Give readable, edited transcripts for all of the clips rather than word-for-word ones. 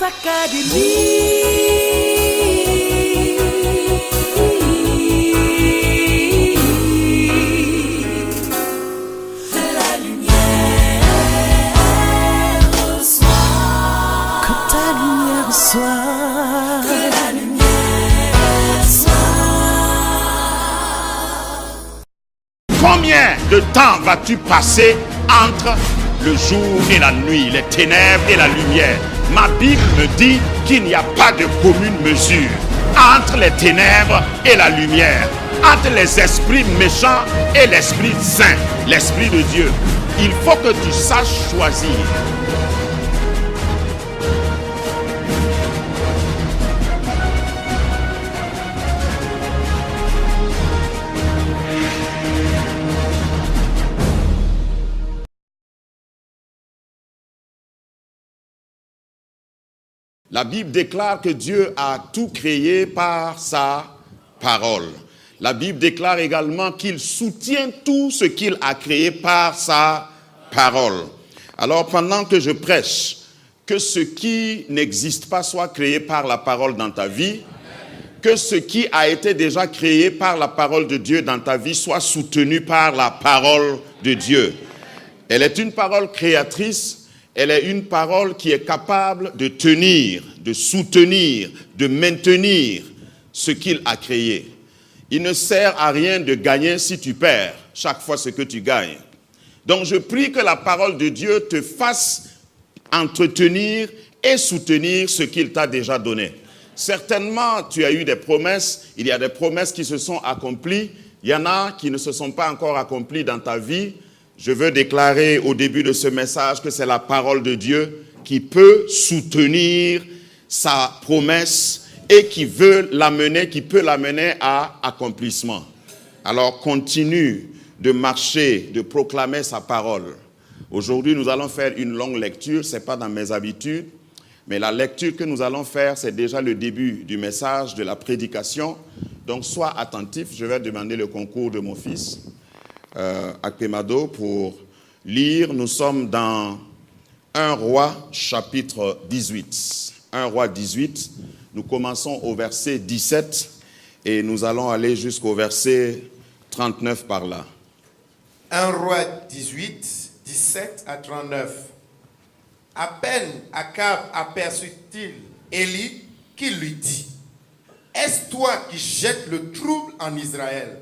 Combien de temps vas-tu passer entre le jour et la nuit, les ténèbres et la lumière? Ma Bible me dit qu'il n'y a pas de commune mesure entre les ténèbres et la lumière, entre les esprits méchants et l'Esprit Saint, l'Esprit de Dieu. Il faut que tu saches choisir. La Bible déclare que Dieu a tout créé par sa parole. La Bible déclare également qu'il soutient tout ce qu'il a créé par sa parole. Alors pendant que je prêche que ce qui n'existe pas soit créé par la parole dans ta vie, que ce qui a été déjà créé par la parole de Dieu dans ta vie soit soutenu par la parole de Dieu. Elle est une parole créatrice. Elle est une parole qui est capable de tenir, de soutenir, de maintenir ce qu'il a créé. Il ne sert à rien de gagner si tu perds chaque fois ce que tu gagnes. Donc je prie que la parole de Dieu te fasse entretenir et soutenir ce qu'il t'a déjà donné. Certainement, tu as eu des promesses. Il y a des promesses qui se sont accomplies. Il y en a qui ne se sont pas encore accomplies dans ta vie. Je veux déclarer au début de ce message que c'est la parole de Dieu qui peut soutenir sa promesse et qui peut l'amener à accomplissement. Alors continue de marcher, de proclamer sa parole. Aujourd'hui, nous allons faire une longue lecture, ce n'est pas dans mes habitudes, mais la lecture que nous allons faire, c'est déjà le début du message, de la prédication. Donc sois attentif, je vais demander le concours de mon fils. Akpemado pour lire. Nous sommes dans 1 Roi chapitre 18. 1 Roi 18. Nous commençons au verset 17 et nous allons aller jusqu'au verset 39 par là. 1 Roi 18, 17 à 39. À peine Akab aperçut-il Élie qui lui dit: Est-ce toi qui jettes le trouble en Israël?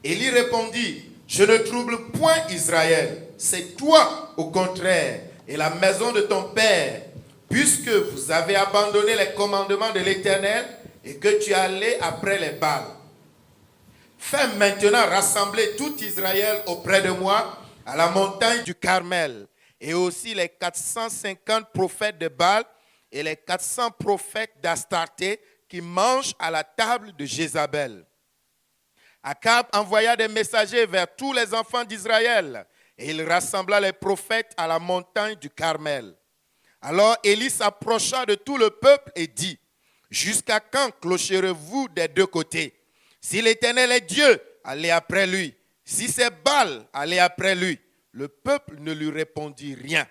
Élie répondit: Je ne trouble point Israël, c'est toi au contraire, et la maison de ton père, puisque vous avez abandonné les commandements de l'Éternel et que tu es allé après les Baals. Fais maintenant rassembler tout Israël auprès de moi à la montagne du Carmel, et aussi les 450 prophètes de Baal et les 400 prophètes d'Astarté qui mangent à la table de Jézabel. Akab envoya des messagers vers tous les enfants d'Israël et il rassembla les prophètes à la montagne du Carmel. Alors Élie s'approcha de tout le peuple et dit: Jusqu'à quand clocherez-vous des deux côtés? Si l'Éternel est Dieu, allez après lui. Si c'est Baal, allez après lui. Le peuple ne lui répondit rien.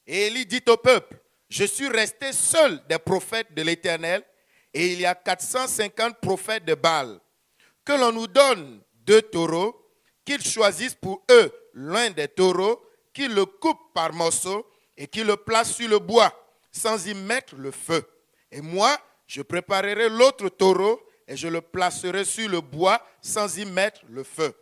Et Élie dit au peuple: Je suis resté seul des prophètes de l'Éternel et il y a 450 prophètes de Baal. Que l'on nous donne 2 taureaux, qu'ils choisissent pour eux l'un des taureaux, qu'ils le coupent par morceaux et qu'ils le placent sur le bois, sans y mettre le feu. Et moi, je préparerai l'autre taureau et je le placerai sur le bois, sans y mettre le feu.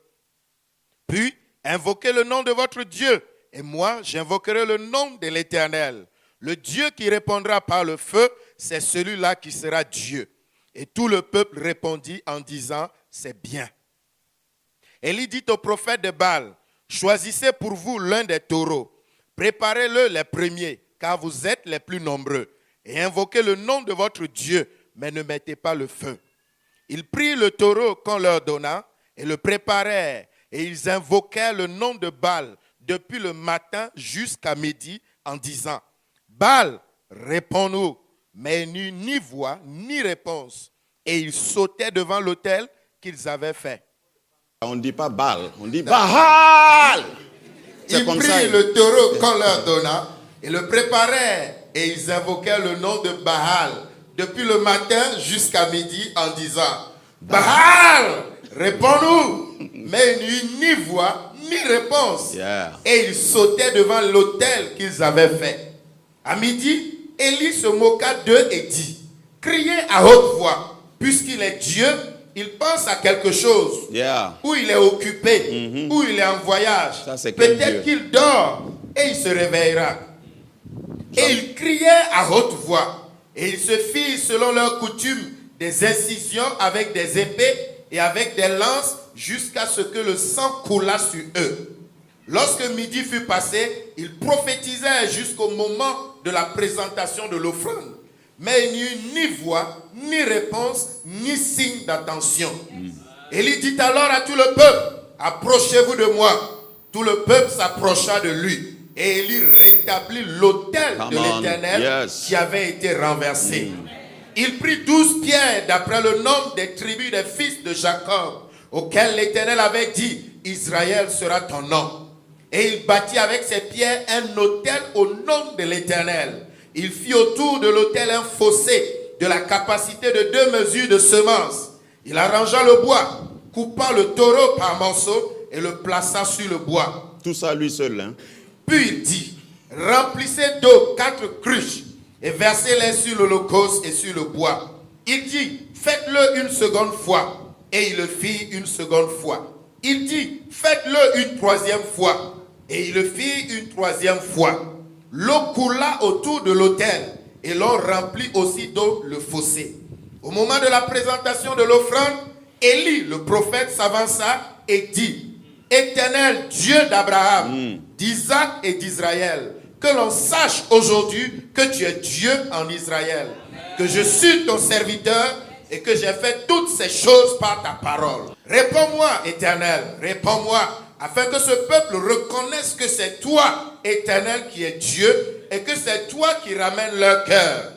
Puis, invoquez le nom de votre Dieu, et moi, j'invoquerai le nom de l'Éternel. Le Dieu qui répondra par le feu, c'est celui-là qui sera Dieu. Et tout le peuple répondit en disant: C'est bien. Élie dit au prophète de Baal: Choisissez pour vous l'un des taureaux, préparez-le les premiers, car vous êtes les plus nombreux, et invoquez le nom de votre Dieu, mais ne mettez pas le feu. Ils prirent le taureau qu'on leur donna et le préparèrent, et ils invoquèrent le nom de Baal depuis le matin jusqu'à midi en disant: Baal, réponds-nous. Mais ni voix, ni réponse. Et ils sautaient devant l'autel qu'ils avaient fait. On ne dit pas Baal, on dit Baal. Ils prirent le taureau qu'on leur donna et le préparèrent. et ils invoquaient le nom de Baal depuis le matin jusqu'à midi en disant « Baal, réponds-nous !» Mais ni voix, ni réponse. Yeah. Et ils sautaient devant l'autel qu'ils avaient fait. À midi, Élie se moqua d'eux et dit « Criez à haute voix, puisqu'il est Dieu, il pense à quelque chose. Yeah. Ou il est occupé, ou il est en voyage. Ça, c'est quel Peut-être Dieu? qu'il dort et il se réveillera. » Et ils criaient à haute voix. Et ils se firent selon leur coutume des incisions avec des épées et avec des lances jusqu'à ce que le sang coulât sur eux. Lorsque midi fut passé, ils prophétisèrent jusqu'au moment de la présentation de l'offrande. Mais il n'y eut ni voix, ni réponse, ni signe d'attention. Élie dit alors à tout le peuple, « Approchez-vous de moi. » Tout le peuple s'approcha de lui. Et Élie rétablit l'autel de l'Éternel qui avait été renversé. Il prit 12 pierres d'après le nombre des tribus des fils de Jacob, auxquels l'Éternel avait dit, « Israël sera ton nom. » Et il bâtit avec ces pierres un autel au nom de l'Éternel. Il fit autour de l'autel un fossé de la capacité de 2 mesures de semences. Il arrangea le bois, coupa le taureau par morceaux et le plaça sur le bois. Tout ça lui seul. Hein? Puis il dit, remplissez d'eau 4 cruches et versez-les sur l'holocauste et sur le bois. Il dit, faites-le une seconde fois. Et il le fit une seconde fois. Il dit, faites-le une troisième fois. Et il le fit une troisième fois. L'eau coula autour de l'autel et l'on remplit aussi d'eau le fossé. Au moment de la présentation de l'offrande, Élie, le prophète, s'avança et dit, Éternel Dieu d'Abraham, d'Isaac et d'Israël, que l'on sache aujourd'hui que tu es Dieu en Israël, que je suis ton serviteur et que j'ai fait toutes ces choses par ta parole. Réponds-moi, Éternel, réponds-moi, afin que ce peuple reconnaisse que c'est toi, Éternel, qui es Dieu, et que c'est toi qui ramènes leur cœur.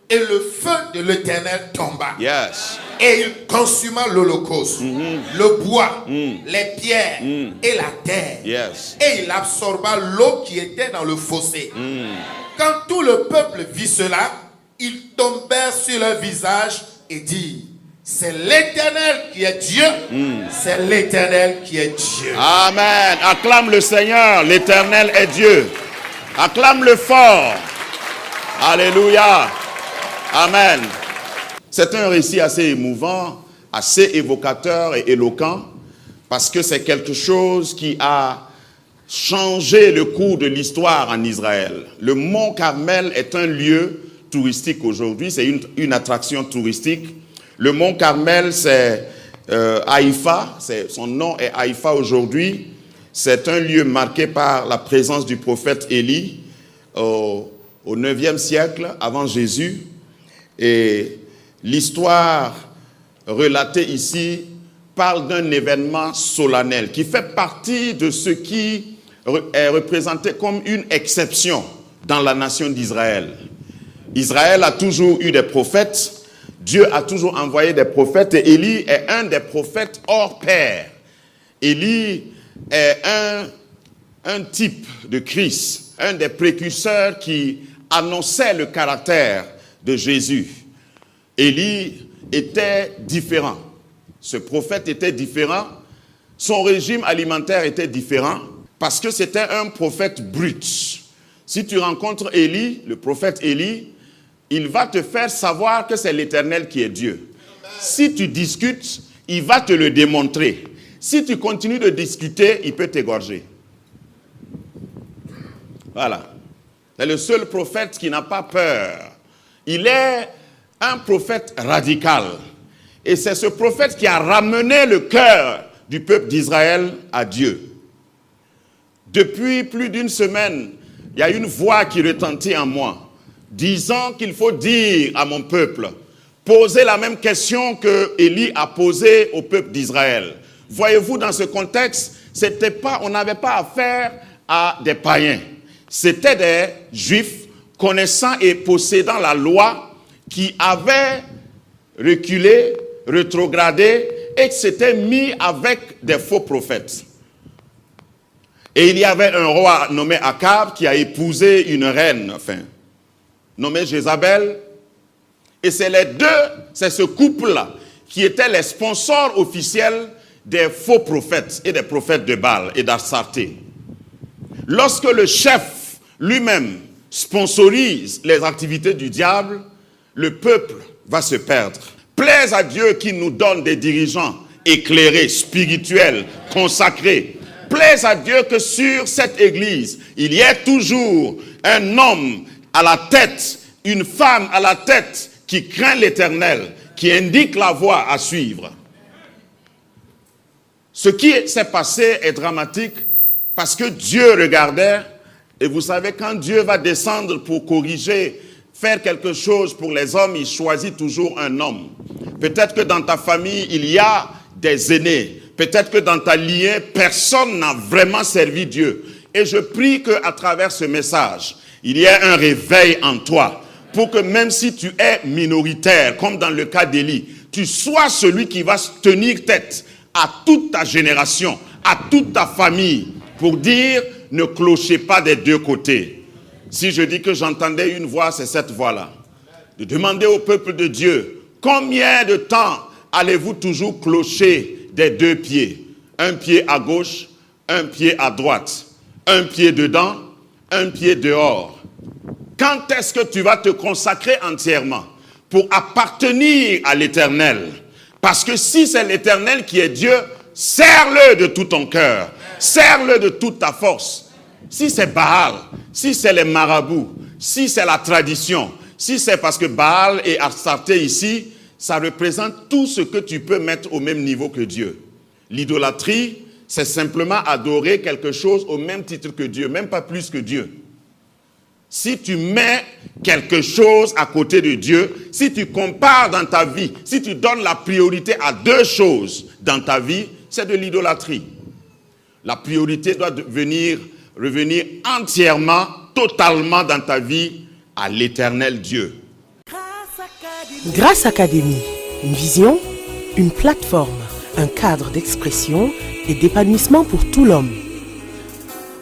Et le feu de l'Éternel tomba. Yes. Et il consuma l'holocauste, le bois, les pierres et la terre. Yes. Et il absorba l'eau qui était dans le fossé. Quand tout le peuple vit cela, ils tombèrent sur leur visage et dirent, c'est l'Éternel qui est Dieu, c'est l'Éternel qui est Dieu. Amen. Acclame le Seigneur, l'Éternel est Dieu. Acclame-le fort. Alléluia. Amen. C'est un récit assez émouvant, assez évocateur et éloquent, parce que c'est quelque chose qui a changé le cours de l'histoire en Israël. Le mont Carmel est un lieu touristique aujourd'hui, c'est une attraction touristique. Le mont Carmel, c'est Haïfa, son nom est Haïfa aujourd'hui. C'est un lieu marqué par la présence du prophète Élie au 9e siècle avant Jésus. Et l'histoire relatée ici parle d'un événement solennel qui fait partie de ce qui est représenté comme une exception dans la nation d'Israël. Israël a toujours eu des prophètes, Dieu a toujours envoyé des prophètes et Élie est un des prophètes hors pair. Élie est un type de Christ, un des précurseurs qui annonçait le caractère de Jésus. Élie était différent. Ce prophète était différent. Son régime alimentaire était différent parce que c'était un prophète brut. Si tu rencontres Élie, le prophète Élie, il va te faire savoir que c'est l'Éternel qui est Dieu. Si tu discutes, il va te le démontrer. Si tu continues de discuter, il peut t'égorger. Voilà. C'est le seul prophète qui n'a pas peur. Il est un prophète radical. Et c'est ce prophète qui a ramené le cœur du peuple d'Israël à Dieu. Depuis plus d'une semaine, il y a une voix qui retentit en moi, disant qu'il faut dire à mon peuple, poser la même question que Élie a posée au peuple d'Israël. Voyez-vous, dans ce contexte, on n'avait pas affaire à des païens. C'était des Juifs connaissant et possédant la loi qui avaient reculé, rétrogradé et qui s'étaient mis avec des faux prophètes. Et il y avait un roi nommé Akab qui a épousé une reine, nommée Jézabel. Et c'est ce couple-là qui étaient les sponsors officiels des faux prophètes et des prophètes de Baal et d'Astarté. Lorsque le chef lui-même sponsorise les activités du diable, le peuple va se perdre. Plaise à Dieu qui nous donne des dirigeants éclairés, spirituels, consacrés. Plaise à Dieu que sur cette église, il y ait toujours un homme à la tête, une femme à la tête qui craint l'Éternel, qui indique la voie à suivre. Ce qui s'est passé est dramatique parce que Dieu regardait, et vous savez, quand Dieu va descendre pour corriger, faire quelque chose pour les hommes, il choisit toujours un homme. Peut-être que dans ta famille, il y a des aînés. Peut-être que dans ta lignée, personne n'a vraiment servi Dieu. Et je prie qu'à travers ce message, il y ait un réveil en toi. Pour que même si tu es minoritaire, comme dans le cas d'Élie, tu sois celui qui va tenir tête à toute ta génération, à toute ta famille, pour dire, ne clochez pas des deux côtés. Si je dis que j'entendais une voix, c'est cette voix-là. De demander au peuple de Dieu, combien de temps allez-vous toujours clocher des deux pieds? Un pied à gauche, un pied à droite, un pied dedans, un pied dehors. Quand est-ce que tu vas te consacrer entièrement pour appartenir à l'Éternel? Parce que si c'est l'Éternel qui est Dieu, sers-le de tout ton cœur, sers-le de toute ta force. Si c'est Baal, si c'est les marabouts, si c'est la tradition, si c'est parce que Baal et Astarté ici, ça représente tout ce que tu peux mettre au même niveau que Dieu. L'idolâtrie, c'est simplement adorer quelque chose au même titre que Dieu, même pas plus que Dieu. Si tu mets quelque chose à côté de Dieu, si tu compares dans ta vie, si tu donnes la priorité à deux choses dans ta vie, c'est de l'idolâtrie. La priorité doit revenir entièrement, totalement dans ta vie à l'Éternel Dieu. Grâce Académie, une vision, une plateforme, un cadre d'expression et d'épanouissement pour tout l'homme.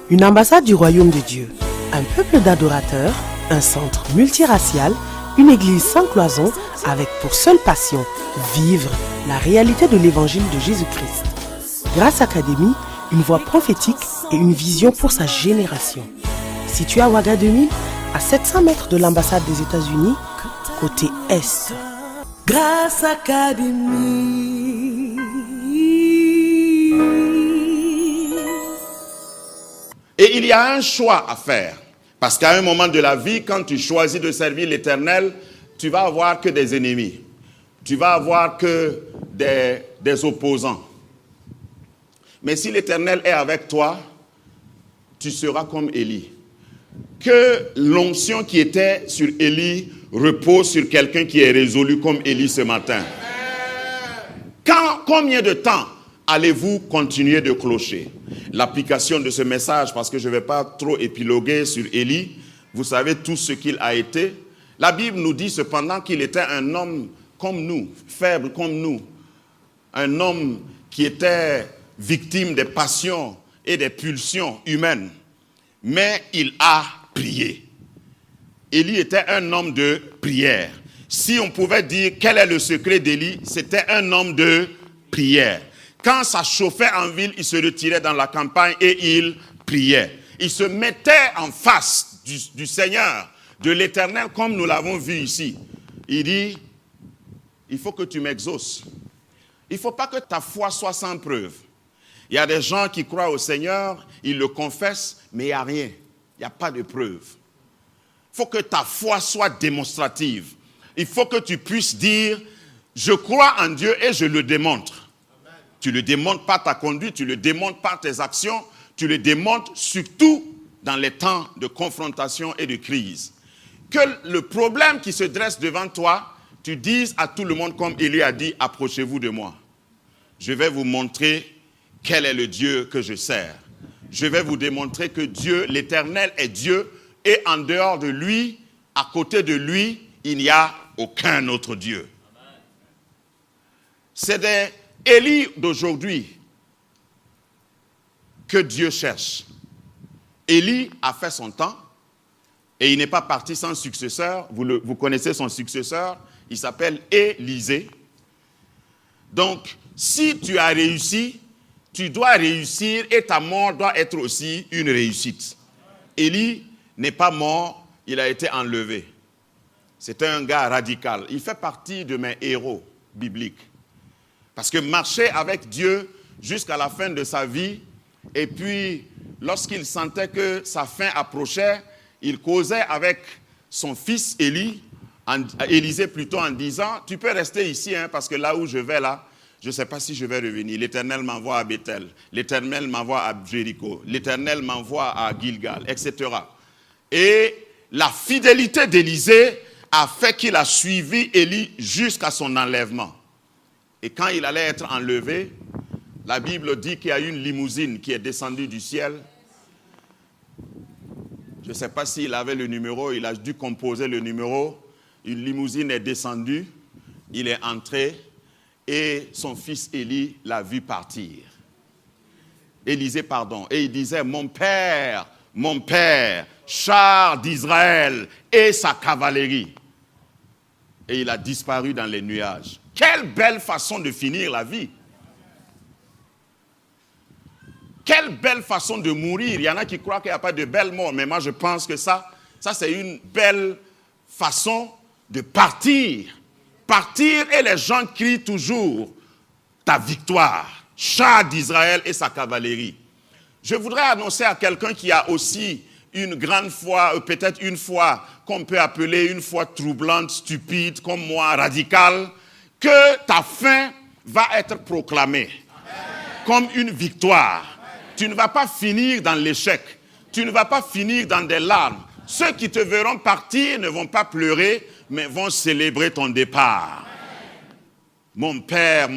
Une ambassade du royaume de Dieu. Un peuple d'adorateurs, un centre multiracial, une église sans cloison avec pour seule passion vivre la réalité de l'évangile de Jésus-Christ. Grâce Académie, une voix prophétique et une vision pour sa génération. Situé à Ouaga 2000, à 700 mètres de l'ambassade des États-Unis, côté Est. Grâce Académie. Et il y a un choix à faire. Parce qu'à un moment de la vie, quand tu choisis de servir l'Éternel, tu vas avoir que des ennemis. Tu vas avoir que des opposants. Mais si l'Éternel est avec toi, tu seras comme Élie. Que l'onction qui était sur Élie repose sur quelqu'un qui est résolu comme Élie ce matin. Combien de temps allez-vous continuer de clocher? L'application de ce message, parce que je ne vais pas trop épiloguer sur Élie, vous savez tout ce qu'il a été. La Bible nous dit cependant qu'il était un homme comme nous, faible comme nous, un homme qui était victime des passions et des pulsions humaines. Mais il a prié. Élie était un homme de prière. Si on pouvait dire quel est le secret d'Élie, c'était un homme de prière. Quand ça chauffait en ville, il se retirait dans la campagne et il priait. Il se mettait en face du Seigneur, de l'Éternel, comme nous l'avons vu ici. Il dit, il faut que tu m'exauces. Il ne faut pas que ta foi soit sans preuve. Il y a des gens qui croient au Seigneur, ils le confessent, mais il n'y a rien. Il n'y a pas de preuve. Il faut que ta foi soit démonstrative. Il faut que tu puisses dire, je crois en Dieu et je le démontre. Tu le démontres par ta conduite, tu le démontres par tes actions, tu le démontres surtout dans les temps de confrontation et de crise. Que le problème qui se dresse devant toi, tu dises à tout le monde comme Élie a dit, approchez-vous de moi. Je vais vous montrer quel est le Dieu que je sers. Je vais vous démontrer que Dieu, l'Éternel, est Dieu et en dehors de lui, à côté de lui, il n'y a aucun autre Dieu. C'est des Élie d'aujourd'hui que Dieu cherche. Élie a fait son temps. Et il n'est pas parti sans successeur. Vous connaissez son successeur. Il s'appelle Élisée. Donc, si tu as réussi, tu dois réussir et ta mort doit être aussi une réussite. Élie n'est pas mort, il a été enlevé. C'est un gars radical. Il fait partie de mes héros bibliques. Parce que marcher avec Dieu jusqu'à la fin de sa vie, et puis lorsqu'il sentait que sa fin approchait, il causait avec son fils Élisée plutôt, en disant, tu peux rester ici, parce que là où je vais là, je ne sais pas si je vais revenir. L'Éternel m'envoie à Bethel, l'Éternel m'envoie à Jéricho, l'Éternel m'envoie à Gilgal, etc. Et la fidélité d'Élisée a fait qu'il a suivi Élie jusqu'à son enlèvement. Et quand il allait être enlevé, la Bible dit qu'il y a une limousine qui est descendue du ciel. Je ne sais pas s'il avait le numéro, il a dû composer le numéro. Une limousine est descendue, il est entré et son fils Élie l'a vu partir. Élisée, pardon. Et il disait, mon père, char d'Israël et sa cavalerie. Et il a disparu dans les nuages. Quelle belle façon de finir la vie. Quelle belle façon de mourir. Il y en a qui croient qu'il n'y a pas de belle mort, mais moi je pense que ça c'est une belle façon de partir. Partir et les gens crient toujours ta victoire. Char d'Israël et sa cavalerie. Je voudrais annoncer à quelqu'un qui a aussi une grande foi, peut-être une foi qu'on peut appeler une foi troublante, stupide, comme moi, radicale, que ta fin va être proclamée comme une victoire. Tu ne vas pas finir dans l'échec. Tu ne vas pas finir dans des larmes. Ceux qui te verront partir ne vont pas pleurer, mais vont célébrer ton départ. Mon père,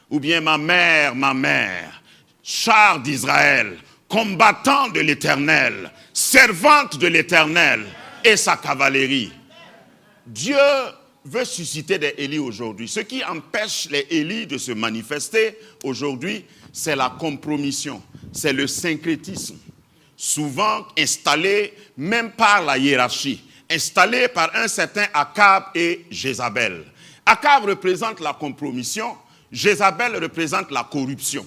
ou bien ma mère, char d'Israël, combattant de l'Éternel, servante de l'Éternel et sa cavalerie. Dieu veut susciter des Élis aujourd'hui. Ce qui empêche les Élis de se manifester aujourd'hui, c'est la compromission, c'est le syncrétisme. Souvent installé même par la hiérarchie, installé par un certain Akab et Jézabel. Akab représente la compromission, Jézabel représente la corruption.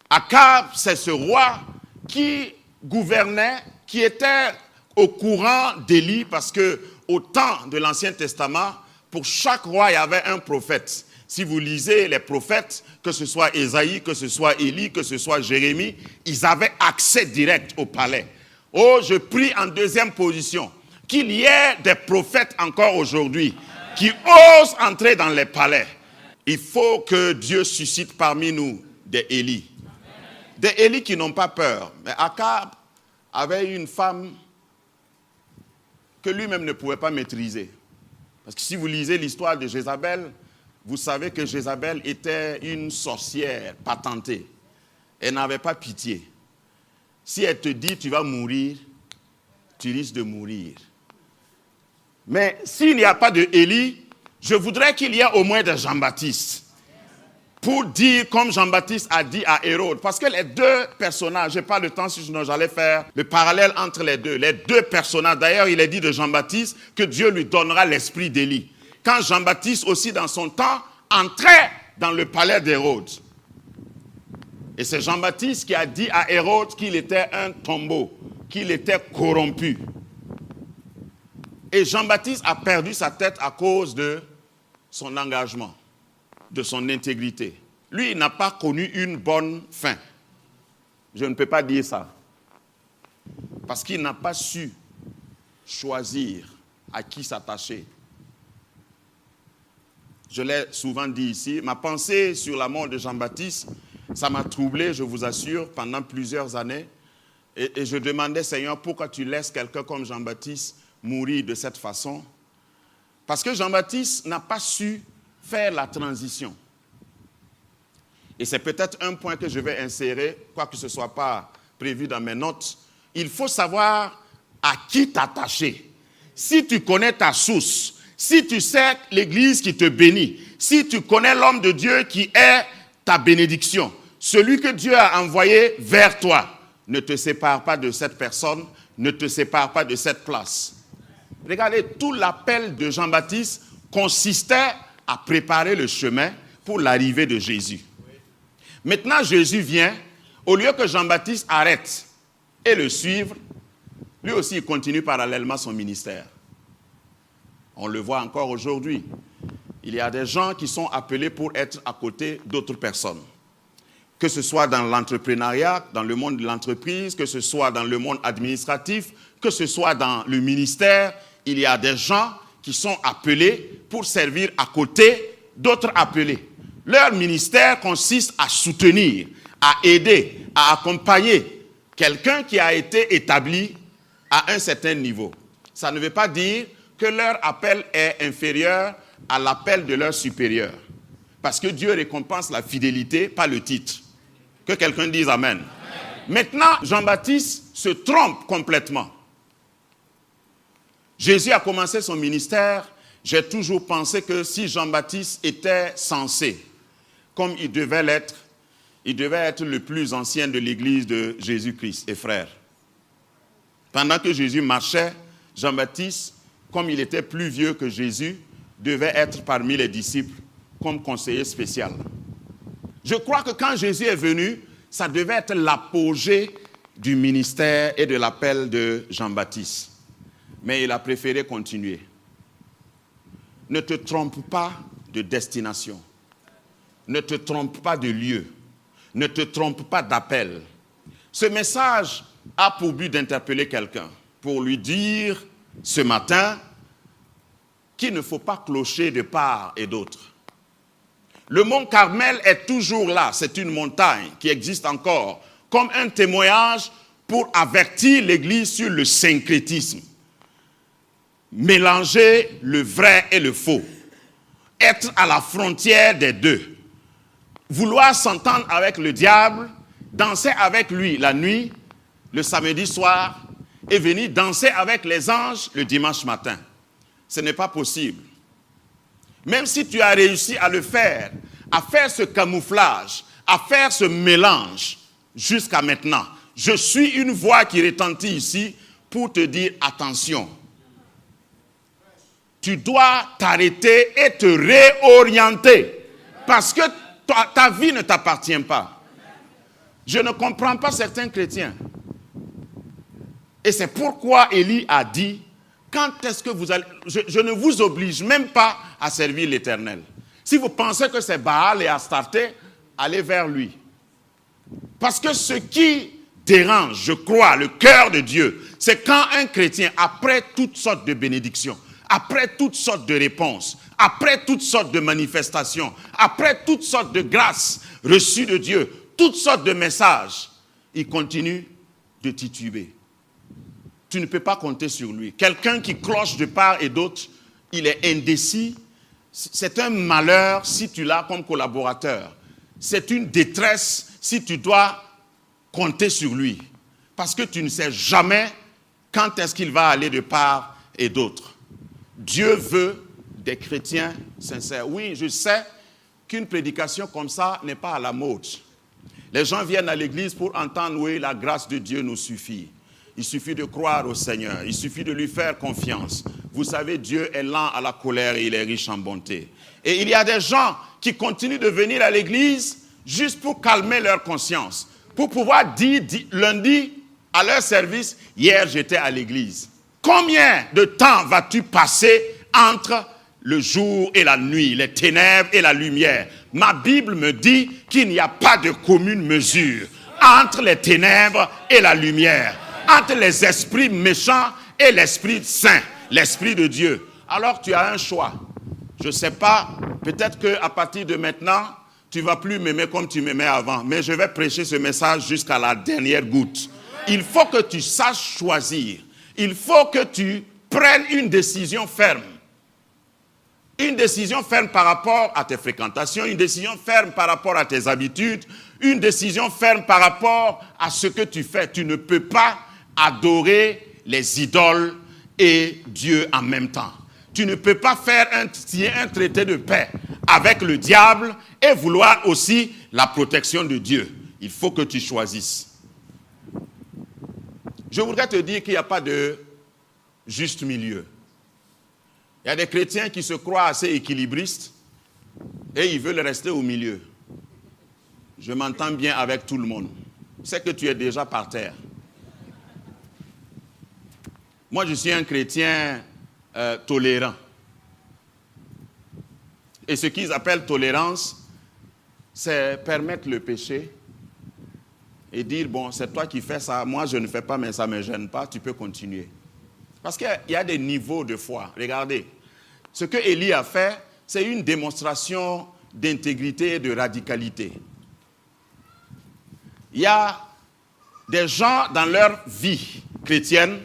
Akab, c'est ce roi qui gouvernait, qui était au courant d'Élie, parce que au temps de l'Ancien Testament, pour chaque roi, il y avait un prophète. Si vous lisez les prophètes, que ce soit Ésaïe, que ce soit Élie, que ce soit Jérémie, ils avaient accès direct au palais. Oh, je prie en deuxième position qu'il y ait des prophètes encore aujourd'hui qui osent entrer dans les palais. Il faut que Dieu suscite parmi nous des Élis. Des Élis qui n'ont pas peur. Mais Akab avait une femme que lui-même ne pouvait pas maîtriser. Parce que si vous lisez l'histoire de Jézabel, vous savez que Jézabel était une sorcière patentée. Elle n'avait pas pitié. Si elle te dit tu vas mourir, tu risques de mourir. Mais s'il n'y a pas de Élie, je voudrais qu'il y ait au moins des Jean-Baptiste. Pour dire, comme Jean-Baptiste a dit à Hérode, parce que les deux personnages, je n'ai pas le temps, sinon j'allais faire le parallèle entre les deux personnages. D'ailleurs, il est dit de Jean-Baptiste que Dieu lui donnera l'esprit d'Élie. Quand Jean-Baptiste aussi, dans son temps, entrait dans le palais d'Hérode. Et c'est Jean-Baptiste qui a dit à Hérode qu'il était un tombeau, qu'il était corrompu. Et Jean-Baptiste a perdu sa tête à cause de son engagement, de son intégrité. Lui, il n'a pas connu une bonne fin. Je ne peux pas dire ça. Parce qu'il n'a pas su choisir à qui s'attacher. Je l'ai souvent dit ici, ma pensée sur la mort de Jean-Baptiste, ça m'a troublé, je vous assure, pendant plusieurs années. Et je demandais, Seigneur, pourquoi tu laisses quelqu'un comme Jean-Baptiste mourir de cette façon? Parce que Jean-Baptiste n'a pas su faire la transition. Et c'est peut-être un point que je vais insérer, quoique ce ne soit pas prévu dans mes notes. Il faut savoir à qui t'attacher. Si tu connais ta source, si tu sais l'église qui te bénit, si tu connais l'homme de Dieu qui est ta bénédiction, celui que Dieu a envoyé vers toi, ne te sépare pas de cette personne, ne te sépare pas de cette place. Regardez, tout l'appel de Jean-Baptiste consistait à préparer le chemin pour l'arrivée de Jésus. Maintenant, Jésus vient, au lieu que Jean-Baptiste arrête et le suive, lui aussi il continue parallèlement son ministère. On le voit encore aujourd'hui. Il y a des gens qui sont appelés pour être à côté d'autres personnes. Que ce soit dans l'entrepreneuriat, dans le monde de l'entreprise, que ce soit dans le monde administratif, que ce soit dans le ministère, il y a des gens qui sont appelés pour servir à côté d'autres appelés. Leur ministère consiste à soutenir, à aider, à accompagner quelqu'un qui a été établi à un certain niveau. Ça ne veut pas dire que leur appel est inférieur à l'appel de leur supérieur. Parce que Dieu récompense la fidélité, pas le titre. Que quelqu'un dise Amen. Amen. Maintenant, Jean-Baptiste se trompe complètement. Jésus a commencé son ministère. J'ai toujours pensé que si Jean-Baptiste était censé, comme il devait l'être, il devait être le plus ancien de l'église de Jésus-Christ et frère. Pendant que Jésus marchait, Jean-Baptiste, comme il était plus vieux que Jésus, devait être parmi les disciples comme conseiller spécial. Je crois que quand Jésus est venu, ça devait être l'apogée du ministère et de l'appel de Jean-Baptiste. Mais il a préféré continuer. Ne te trompe pas de destination. Ne te trompe pas de lieu. Ne te trompe pas d'appel. Ce message a pour but d'interpeller quelqu'un, pour lui dire ce matin qu'il ne faut pas clocher de part et d'autre. Le mont Carmel est toujours là, c'est une montagne qui existe encore, comme un témoignage pour avertir l'Église sur le syncrétisme. Mélanger le vrai et le faux. Être à la frontière des deux. Vouloir s'entendre avec le diable, danser avec lui la nuit, le samedi soir, et venir danser avec les anges le dimanche matin. Ce n'est pas possible. Même si tu as réussi à le faire, à faire ce camouflage, à faire ce mélange jusqu'à maintenant, je suis une voix qui retentit ici pour te dire attention. Tu dois t'arrêter et te réorienter parce que ta vie ne t'appartient pas. Je ne comprends pas certains chrétiens. Et c'est pourquoi Élie a dit, quand est-ce que vous allez... Je ne vous oblige même pas à servir l'Éternel. Si vous pensez que c'est Baal et Astarté, allez vers lui. Parce que ce qui dérange, je crois, le cœur de Dieu, c'est quand un chrétien, après toutes sortes de bénédictions, après toutes sortes de réponses, après toutes sortes de manifestations, après toutes sortes de grâces reçues de Dieu, toutes sortes de messages, il continue de tituber. Tu ne peux pas compter sur lui. Quelqu'un qui cloche de part et d'autre, il est indécis. C'est un malheur si tu l'as comme collaborateur. C'est une détresse si tu dois compter sur lui. Parce que tu ne sais jamais quand est-ce qu'il va aller de part et d'autre. Dieu veut des chrétiens sincères. Oui, je sais qu'une prédication comme ça n'est pas à la mode. Les gens viennent à l'église pour entendre, oui, la grâce de Dieu nous suffit. Il suffit de croire au Seigneur. Il suffit de lui faire confiance. Vous savez, Dieu est lent à la colère et il est riche en bonté. Et il y a des gens qui continuent de venir à l'église juste pour calmer leur conscience. Pour pouvoir dire lundi à leur service, hier j'étais à l'église. Combien de temps vas-tu passer entre le jour et la nuit, les ténèbres et la lumière? Ma Bible me dit qu'il n'y a pas de commune mesure entre les ténèbres et la lumière. Entre les esprits méchants et l'Esprit Saint, l'Esprit de Dieu. Alors tu as un choix. Je ne sais pas, peut-être qu'à partir de maintenant, tu ne vas plus m'aimer comme tu m'aimais avant. Mais je vais prêcher ce message jusqu'à la dernière goutte. Il faut que tu saches choisir. Il faut que tu prennes une décision ferme. Une décision ferme par rapport à tes fréquentations, une décision ferme par rapport à tes habitudes, une décision ferme par rapport à ce que tu fais. Tu ne peux pas adorer les idoles et Dieu en même temps. Tu ne peux pas faire un traité de paix avec le diable et vouloir aussi la protection de Dieu. Il faut que tu choisisses. Je voudrais te dire qu'il n'y a pas de juste milieu. Il y a des chrétiens qui se croient assez équilibristes et ils veulent rester au milieu. Je m'entends bien avec tout le monde. C'est que tu es déjà par terre. Moi, je suis un chrétien tolérant. Et ce qu'ils appellent tolérance, c'est permettre le péché et dire, bon, c'est toi qui fais ça, moi je ne fais pas, mais ça ne me gêne pas, tu peux continuer. Parce qu'il y a des niveaux de foi. Regardez, ce que Élie a fait, c'est une démonstration d'intégrité et de radicalité. Il y a des gens dans leur vie chrétienne,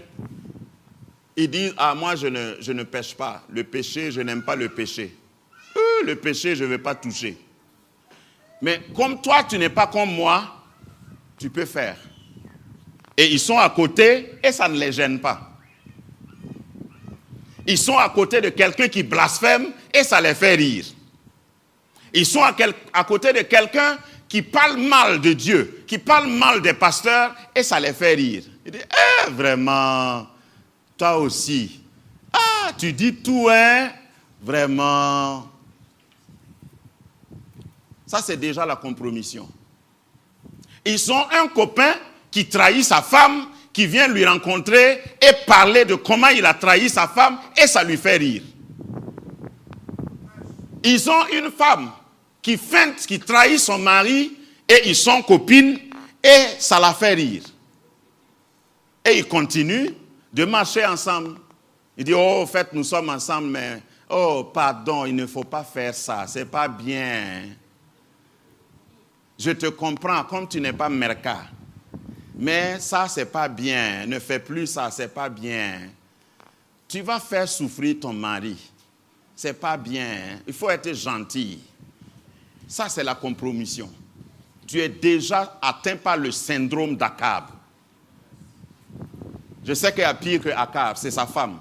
ils disent, ah, moi je ne pêche pas. Le péché, je n'aime pas le péché. Le péché, je ne vais pas toucher. Mais comme toi, tu n'es pas comme moi, tu peux faire. Et ils sont à côté et ça ne les gêne pas. Ils sont à côté de quelqu'un qui blasphème et ça les fait rire. Ils sont à côté de quelqu'un qui parle mal de Dieu, qui parle mal des pasteurs et ça les fait rire. Ils disent, vraiment, toi aussi. Ah, tu dis tout, hein? Vraiment. Ça, c'est déjà la compromission. Ils ont un copain qui trahit sa femme, qui vient lui rencontrer et parler de comment il a trahi sa femme et ça lui fait rire. Ils ont une femme qui feinte, qui trahit son mari et ils sont copines et ça la fait rire. Et ils continuent de marcher ensemble. Il dit, oh, au fait, nous sommes ensemble, mais, oh, pardon, il ne faut pas faire ça, c'est pas bien. Je te comprends, comme tu n'es pas merca. Mais ça, c'est pas bien. Ne fais plus ça, c'est pas bien. Tu vas faire souffrir ton mari. C'est pas bien. Il faut être gentil. Ça, c'est la compromission. Tu es déjà atteint par le syndrome d'Akab. Je sais qu'il y a pire que Akab, c'est sa femme.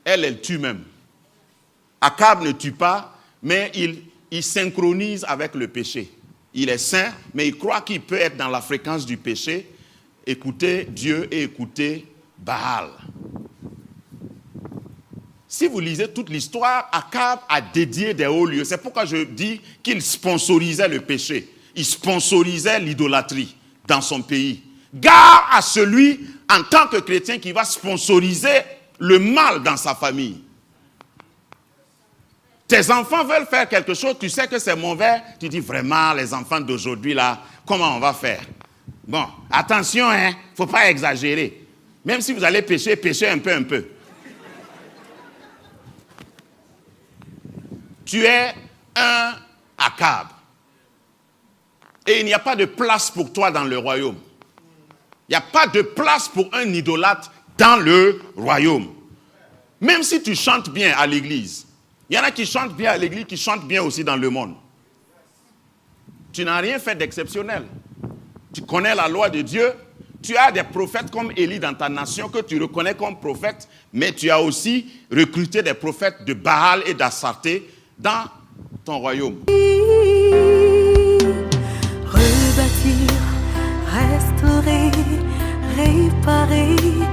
Elle tue même. Akab ne tue pas, mais il synchronise avec le péché. Il est saint, mais il croit qu'il peut être dans la fréquence du péché, écouter Dieu et écouter Baal. Si vous lisez toute l'histoire, Akab a dédié des hauts lieux. C'est pourquoi je dis qu'il sponsorisait le péché. Il sponsorisait l'idolâtrie dans son pays. Gare à celui, en tant que chrétien, qui va sponsoriser le mal dans sa famille. Tes enfants veulent faire quelque chose, tu sais que c'est mauvais, tu dis vraiment, les enfants d'aujourd'hui, là, comment on va faire? Bon, attention, hein, faut pas exagérer. Même si vous allez pécher, péchez un peu. Tu es un Akab. Et il n'y a pas de place pour toi dans le royaume. Il n'y a pas de place pour un idolâtre dans le royaume. Même si tu chantes bien à l'église. Il y en a qui chantent bien à l'église, qui chantent bien aussi dans le monde. Tu n'as rien fait d'exceptionnel. Tu connais la loi de Dieu. Tu as des prophètes comme Élie dans ta nation que tu reconnais comme prophètes, mais tu as aussi recruté des prophètes de Baal et d'Astarté dans ton royaume. Rebâtir, restaurer, réparer.